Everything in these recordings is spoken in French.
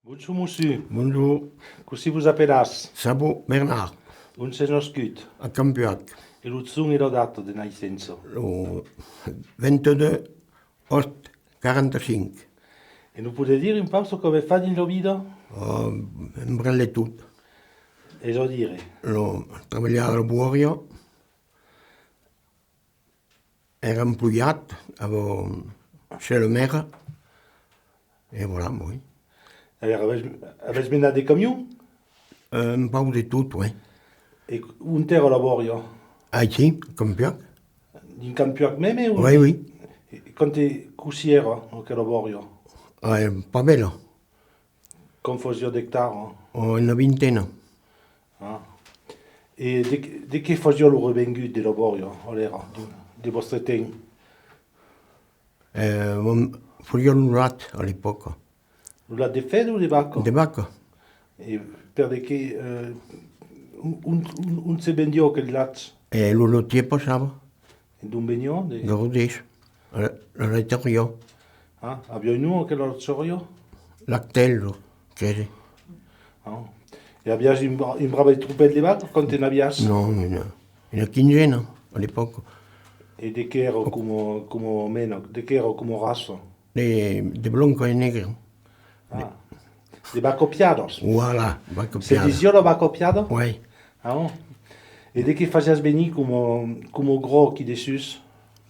Bonjour monsieur, Bonjour, così vous appellas? Sabo Bernard, Un se nascut, a Campiac, e lo zung e lo dato de nascenza. lo 22 8 45. E non potete dire un po' come fa in la vita? Ho imbrelle tutto. E so dire, L'ho lavorato al Buorio, era impiegato, avevo chez le maire, e voilà, oui. avete menato dei camion? Un po' di tutto, oui. E un terra lavorio? Ah, ici, Campiac? In campioc meme o? Oui, oui. E quante così era che lavorio? Pas bello, Confusio d'hectare? ho una vintena. Ah. E di che faccio lo rivengut di lavorio? Allora, di vostri tempi? Furio l'urat all'epoca. Lo di fede o di bacco? De Bacca? E per che un se vendió che il latte? E lo lottier passava, E d'un begno? de Rodèche, l'intérieur. Ah, abbiamo che lo sorio? L'actello, crede. Ah. E abbiamo in brava truppe di bacco? Quante ne abbiamo? No, una quinzena all'epoca. E di che ero come meno? Di che ero come razza? De blanco e negro. Ah. Di bacco piados? Voilà, va Se copiare. dizio lo bacco piado? Oui. Ah. E di che faceas venire come gros chi de sus?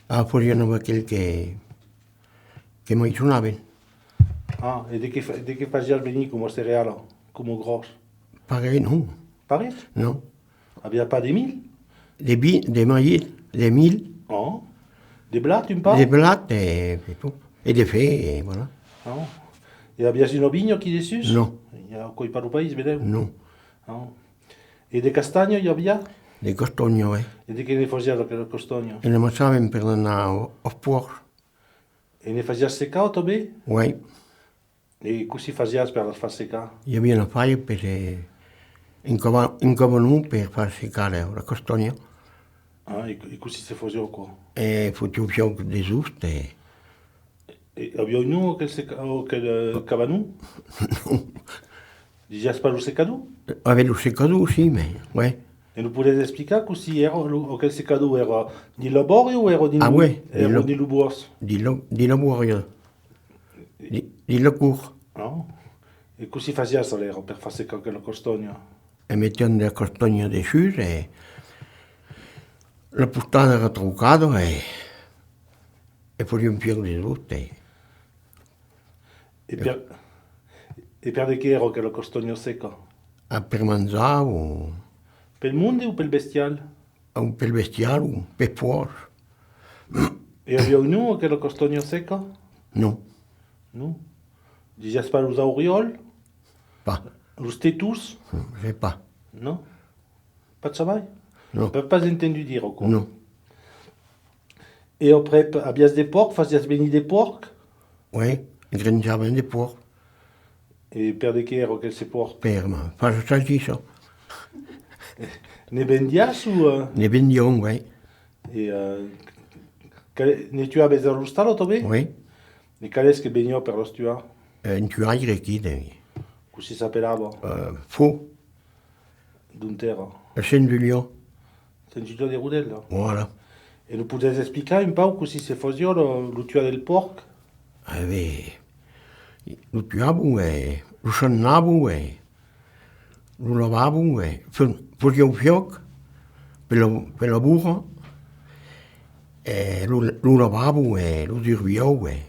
Ah, fuori non va quel che mi suonavi. Ah, e di che faceas venire come cereale? Come gros? Pareil, non. Paris? Non. Abbiamo pas des mille? Des mailles, des mille, Ah. Des blas, tu me parles? des blattes et tout. Et des fées, et voilà. Ah. E abbiamo un vigno chi de sus? No. Coi para o país, vedeu? Non. Ah. E de castagno io abbia? Des costogno, oui. E di che ne faceva che il castagno? E ne mangiavi per andare a fuoco. E ne faceva seccato també? Oui. E così faceva per far seccare? Hi havia una falla per incavanù per far seccare la costogna. Ah, e così si faceva qua? E fottevo fioc di giusto e... E abbiamo uno che il cavanù? Dicias per lo seccadù? Avevo seccato, sì, ma... Ouais. E non potete spiegare così era che il seccadù era di laborio o era di era di lubos? Di lavoro, di lavoro. Ah. E così faceva l'era per far seccare la castagna? E mettendo la costogna di su e... La pustana era truccata e poi un fiocco di giusto e... E per che era che la castagna secca? A per mangiare o... Per il mondo o per il bestiale? O per bestiare o per fuori. E abbiamo uno che la castagna secca? No, No. Dicias per los auriol? pas. Los tetus? Je sais pas. Non? Pas de travail? Non. Pas entendu dire quoi. Non. Et après, abias des porcs, facias venir des porcs? Oui, il gringiava di porco. Et per de che era che se porc? Per ma fare salsiccia. Ne vendias ou? Ne vendiamo, oui. Et ne tu avais lo stallo també? Oui. E qual est que venio per lo stua? Un tuaire qui de... Così s'appellava? Faux. D'un terra. Le Saint-Julien. C'est un giglio di rudella. Voilà. E non potete spiegare un po' così se faceva lo tua del porc? Lo tuavo e... Lo sonnavo e... Lo lavavo e... Facevo fioc per la burra. E lo lavavo e lo dirviavo e...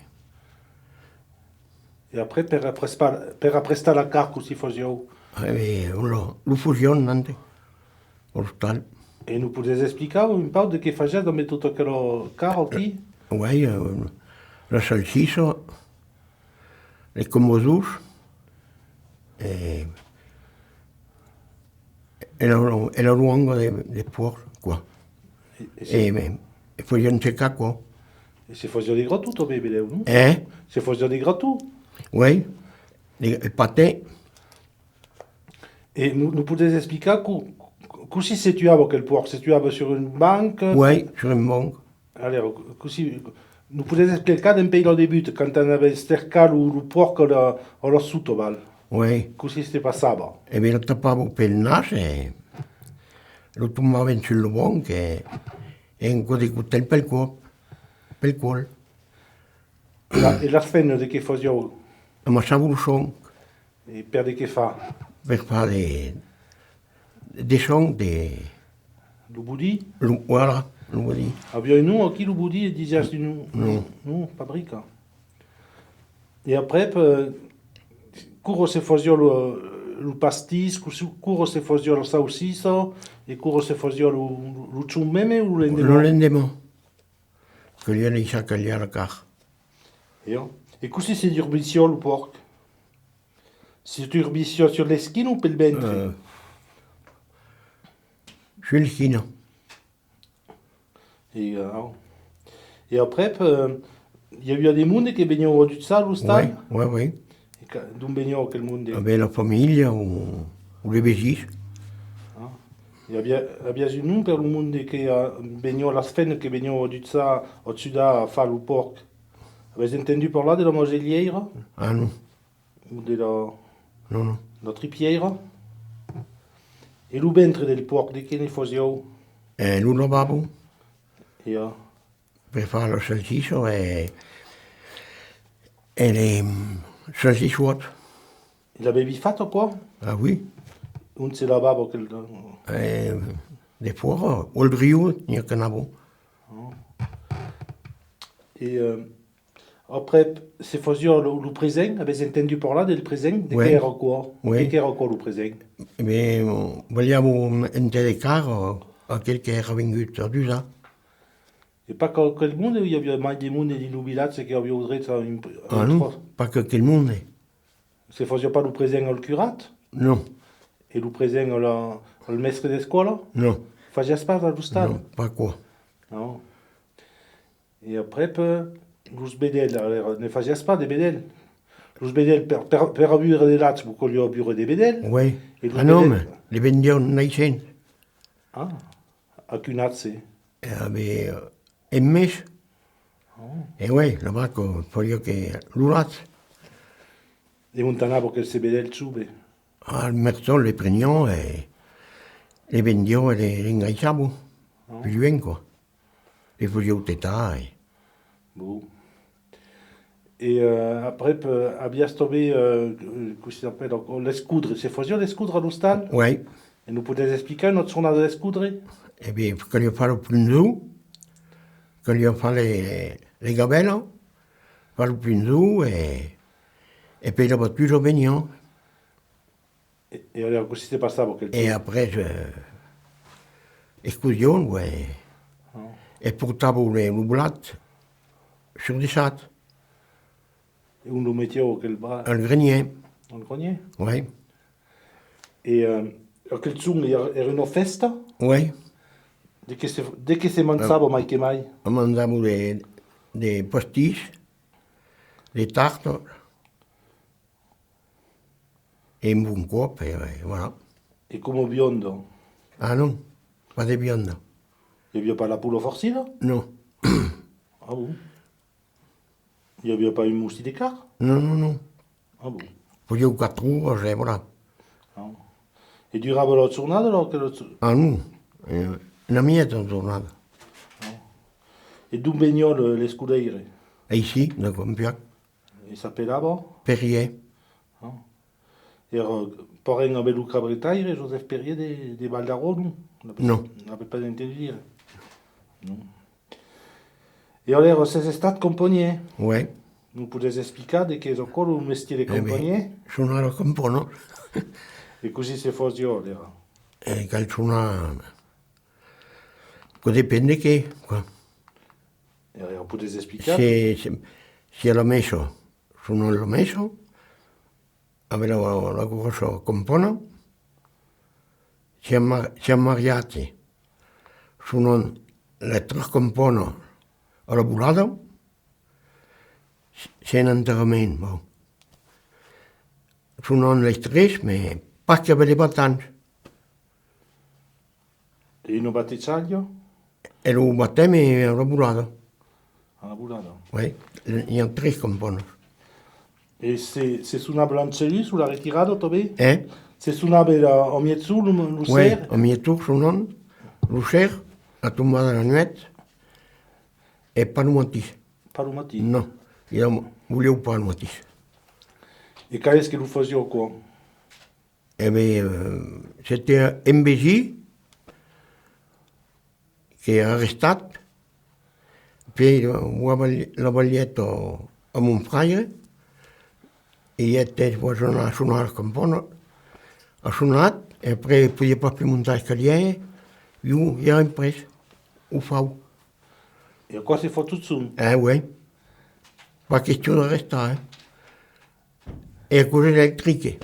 E après, per apprestare la carne così faceva? Lo fusione anche. Lo stal. E non potete spiegare un po' di che faceva da tutto quello caro qui? Oui, la salsiccia, le comosurs e la luanga de porc, quoi. E poi non c'è qua. E se faceva di gratù també, vedeu, no? Eh? Se faceva di gratù? Oui, le pâté. E non potete spiegare così se tuava quel porc? Se tuava sur une banque? Oui, sur une banque. Alors, così... Non potete spiegare un po' il debut, quand on avait stercato il porc allo sottoval? Oui. Così si passava. E me lo tappavo per il naso e lo tombavo in sul banco e un po' di coltello per il cuore. Per il cuore. E la sfenda di che facevo? Ammassavo lo son E per di che fa? per fare dei son, dei... Lo budì? Voilà, lo vuol dire. Abbiamo nous qui le budì e disais nous? Non. Non, pas brica. Et après, curo se fazia lo pastis, curo se fazia la salsiccia e curo se fazia lo ciummeme o lo Non rendevamo. rendiamo. Che gli hanno sa che gli ha la car. E così si urbizia lo porc? Si tu urbizia sur le skin o per il ventre? Sul chino. Et après, il y a eu des mondes qui venaient au du sale au Oui, stade. oui, oui. D'où venaient quel monde? Avec la famille ou les bêtises. Il y a eu nous per le monde qui venaient la semaine qui venaient au du sale au-dessus à faire le porc. Avez-vous entendu parler de la magelière Ah non, ou de non, non. la tripière? Et le ventre del porc, de qui ne faisait? E lo lavavo Et per fare la salsiccia e le salsicciuote. l'avevi fatto qua? Ah oui. Non se lavava quel... Des fois, au rio, il n'y a qu'un abo. Et après, se faisait le présent, avez-vous entendu parler del présent? De Oui. che era quoi? Oui. De che era quoi le présent? Mais vogliamo interdicare a quel che era venuto di là. Et pas quel monde, il y avait mal des mondes di nubilats qui avaient audré ça. Ah non, pas que quel monde. Se faisait pas le présent au curat? Non, Et le présent au maître d'école? non, Faisait pas à l'ustad? non, pas quoi. Non. Et après, los bedel, ne faisait pas des bedel. Los bedel, per abure des lattes, vous colliez abure des bedel. Oui. Et Ah non, mais les vendions naissent. Ah, a cunazze. E avait un mes. E oui, la vacca, voglio che l'urat. Et montanavo che se bedel sube. Al mercato le prendiamo e le vendiamo e le ingaggiamo. Più bien, quoi. Le voglio tetare. Bon. Et après, abbiamo tombé, comment ça s'appelle, l'escoudre. Se faisait l'escoudre à l'hostal? Oui. Et nous pouvez expliquer notre son de l'escoudre? E bien, quand il fa le pinzou, quand il fa le gabelles, fa le pinzou e poi dopo tutto veniamo. Et alors, qu'est-ce qui s'est passé pour quel E après, esclusion, e portavo le blat sur des chats, Et on le mettait au quel bras? un grenier. On le grenier? Oui, Et quel son, il y a une festa? oui. Dès que se mangiava mai che mai? Mandavo des pastis, des tartes, et un bon cop, et voilà. Et come biondo? Ah non, pas de viande. Il n'y avait pas la poule forcida? Non, Ah bon? Il n'y avait pas une mousse d'écart? non, non, non. Ah bon? Voglio 4 ore, et voilà. Ah. E durava la giornata o che Ah non, una mieta in giornata. E d'où veniva le scuderie? E ici, da Compiac, E s'appellava? Perrier. Era parent avec le Cabretaire, Joseph Perrier de Val d'Aron? Non. On n'avait pas entendu dire. Non. Et alors, ces stades compagnies, Oui, nous pouvez expliquer de che è ancora un mestiere compagnie? sono a compono. E così si fosse ora. E calciona... Dipende che, qua. E allora, potete spiegare? Se l'ho messo, se non l'ho messo, avevo la cosa compono, siamo mariati, se non le tre compono alla bulata, c'è un enterramento. Se non le tre, ma pacchia per le battaglie. E in un batticaglio? E lo battemmo alla bulata. Alla bulata. Oui, il y a tre componos. E se suonava l'ancelli sulla ritirata, Tobé? Eh? Se suonava a mezzo, Oui, l'usser? a mi tour sonon, l'usser, a tombada la nuet, e pas no matís. Pas le matin. No, ja voleu pas no matís. E qual est-ce que vous faisiez, quoi? Eh bien, c'était MBJ qui est arrêté, puis la baglietta a mon frère, et il était a sonar al campone, a sonat, et après il ne pouvait pas plus monter l'escalier, il a impres, ho fau. E a quoi se fa tout son? Oui, pas question de rester, hein. Et à cause électrique.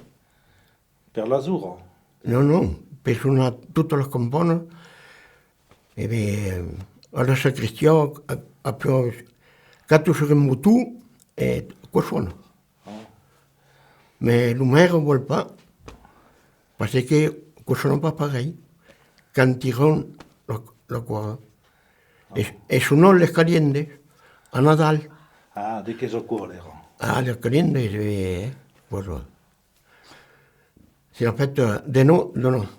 Per l'azura? Non, non, per sonar tutte le campane, e bien, alla sacristia a più 4 motu e quoi suona. Mais le maire ne veut pas, parce que ce n'est pas pareil. Quand ils rendent la quoi. Et sono les calientes, à Nadal. Ah, de che occorre? Ah, les calientes, voilà. C'est la fête de no,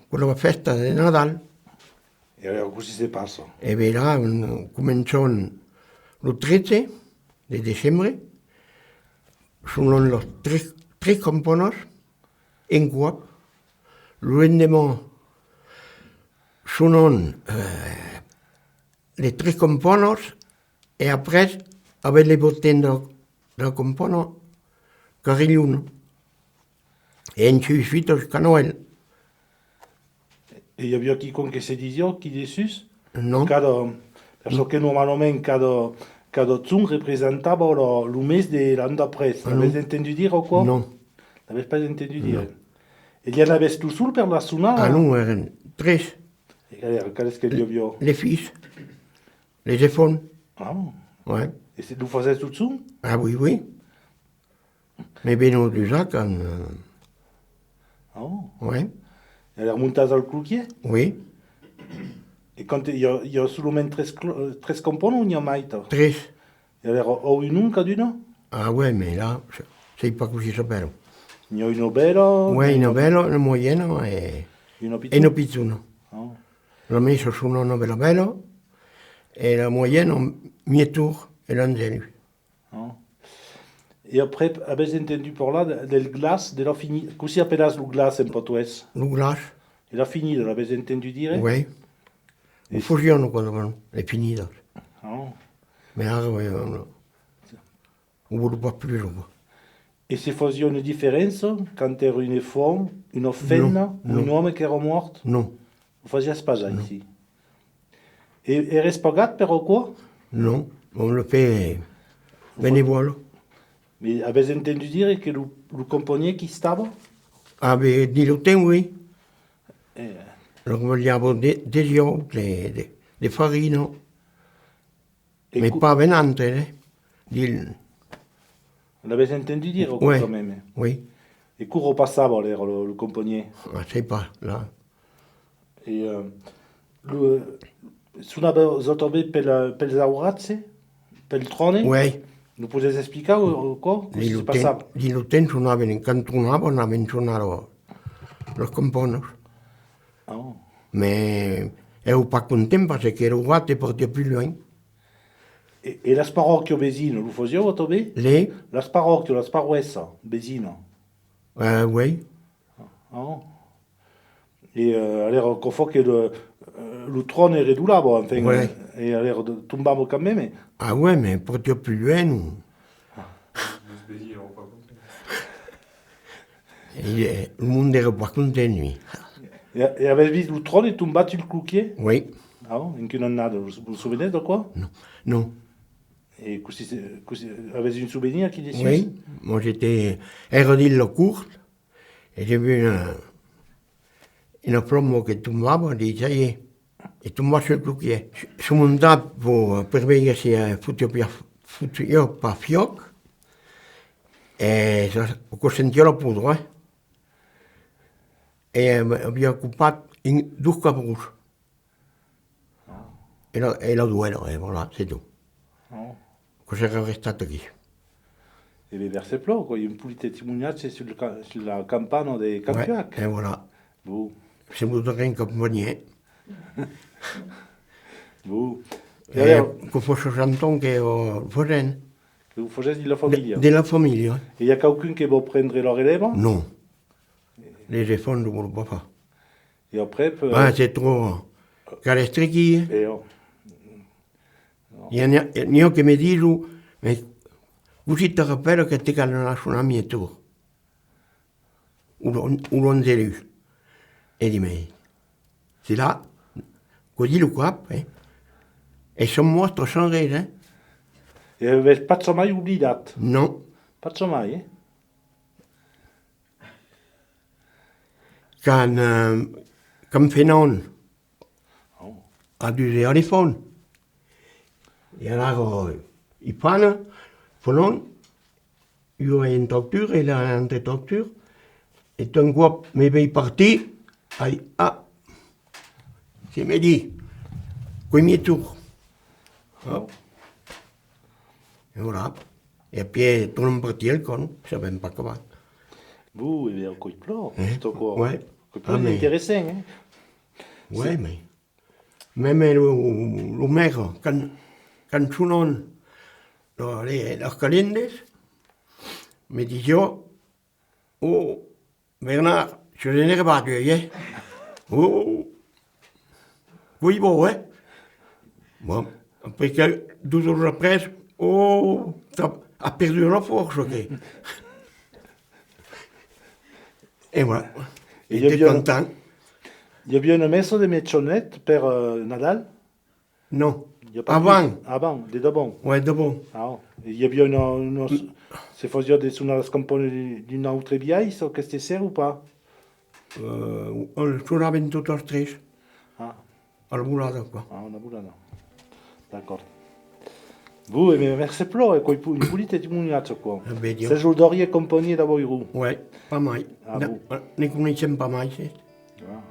quella festa de Nadal. E allora così si passa. E bien là, commençons le 13 de décembre. Sono los tres componos en Guap. Le lendemain, sono les tres componos et après, avec les bottines del compono, Carilluno. E in Civisvitos Canoel. E hi havia quicon que se dizia, qui dessus? Non, Perso que normalment cada zun representava le mes de l'an d'après. L'avais entendu dire ou quoi? non. L'avais pas entendu dire. E gli avais tu sul per la sonata? Ah non, eren tres. E qual est-ce que hi havia? Les fils, les éphons. Ah, Ouais. e se tu faisais tout son? Ah oui, oui. Mais bien au déjà quand... Ah, ouais, e allora montas al clouquier? oui. E quand hi ha solament tres componos o n'hi ha mai? Tres. E allora o un caduna? Ah ouais, mais là, c'est pas così s'appelle. N'hi ha una bella? Ouais, une bella, une moyenne et Una une pizzuna. Ah. La messa sono una bella bella et la moyenne, mi-tour et l'angelu. Ah. E après, avais entendu parlar del glace, de la fini. Così appelas lo glace en portuguès? Le glace, E la finita, l'avais entendu dire? ouais. Et- Fusiono quando è finita. Ah. Mais là, ouais, on ne voulait pas plus loin. E se faisait une différence quand era une femme, une femme, Non. un homme qui era mort? Non, Vous faisiez pas ça ici. Et eres pagat per quoi? non, on le fait bénévole. Mais avais entendu dire que le compagnie qui stava? Avec du lutin, oui. Eh, Lo vogliamo des œufs, des farines, e mais pas venante, l'avais entendu dire Ouais. quand même. Oui, E curo passava le compagnie. je sais pas, là. E suonava sottobe per le aurazze? Per il trone? Oui, Nous pouvez expliquer quoi? les Cosa si passava? lutins suonavano, cantonavano, avevano suonato los componos. Ah. Mais ero pas content parce que le roi te portait plus loin. E las parrocchio vesino, lo facevo tobe? Les, Las parrocchio, las paroessa, vesino. oui, Ah. E allora, con fa che lo trono era dulavo, enfin, Ouais. e allora tombavo quand même. ah ouais, mais portait plus loin, nous. Le monde n'était pas content, lui. E avevi visto il trono e tombato il cucchiaio? Oui, Ah, in che non nada, vous souvenez de quoi? non. E così, avete un souvenir qui dessus? Oui, moi j'étais RD le cours et j'ai vu une promo qui tombait, on dit ça y est, il tombe sur le clouquier. Je suis monté pour permettre si foutu par fioc et je sentais la poudre. Et havia ocupat 2 cabrous. Et la duel, et voilà, c'est tout. Ah. Que j'ai resté aquí. E ve verse plo, quoi. Il y a une petite testimoniage sur la campagne de Campiac. Ouais, et voilà. Vous, C'est vous donner une compagnie. vous. Et Et alors, que fosse janton che ho foren. que vous faisiez de la famille. Della famiglia? Et il y a quelqu'un qui va prendre leur élève. Non. Les efforts ne voulons pas faire. Et après, Ah, c'est trop calestrichi. et, oh, Il y a qui me disent, mais vous si te rappelles que tu as un ami tour. Ou l'on élu. Et dit, mais c'est là, qu'on dit le cap, hein. Et son monstre sans rien, hein. et avete pas mai oublidat. Non. Pas mai, eh? Quand Fénon Oh. a du téléphone, et alors, il prend, Fénon, il y a une torture, il a une torture, et un groupe me veille parti, a dit, ah, c'est midi, premier tour. Oh. Et voilà. Et puis, tout le monde parti, le con, je ne savais pas comment. Vous, et bien, quoi il pleure. Hein? C'est quoi. Ouais. C'est Ah, mais- intéressant, hein? Oui, mais même le maire, quand son nom, les calendes, me disait, oh, Bernard, je n'ai pas de hein? Oh, oui, bon, hein? Bon, après, 12 jours après, oh, tu as perdu la force, ok? Et voilà. Et Il il y a était bien- content. Il y a bien une messe de Méchonnette per Nadal. Non. Il y a pas Avant. plus. Avant, de d'abord. Ouais, de bon. Ah, oh. Et il y a bien une se faisait des una scampone d'une autre vieille, ça, qu'est-ce que c'est ou pas? On suonava in tutto il tres, Ah, al murato qua. ah, una buona no. D'accord. Vous, mais merci plein, quoi, une petite testimoniage, quoi. Vedi? C'est Joldori et compagnie da voi, vous. Ouais, pas mai. Ah, Ne conosciamo pas mai, sì. Ah.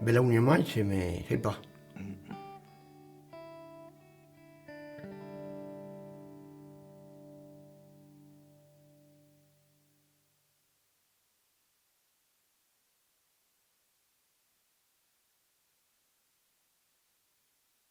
Bella unia mai, sì, ma c'est pas.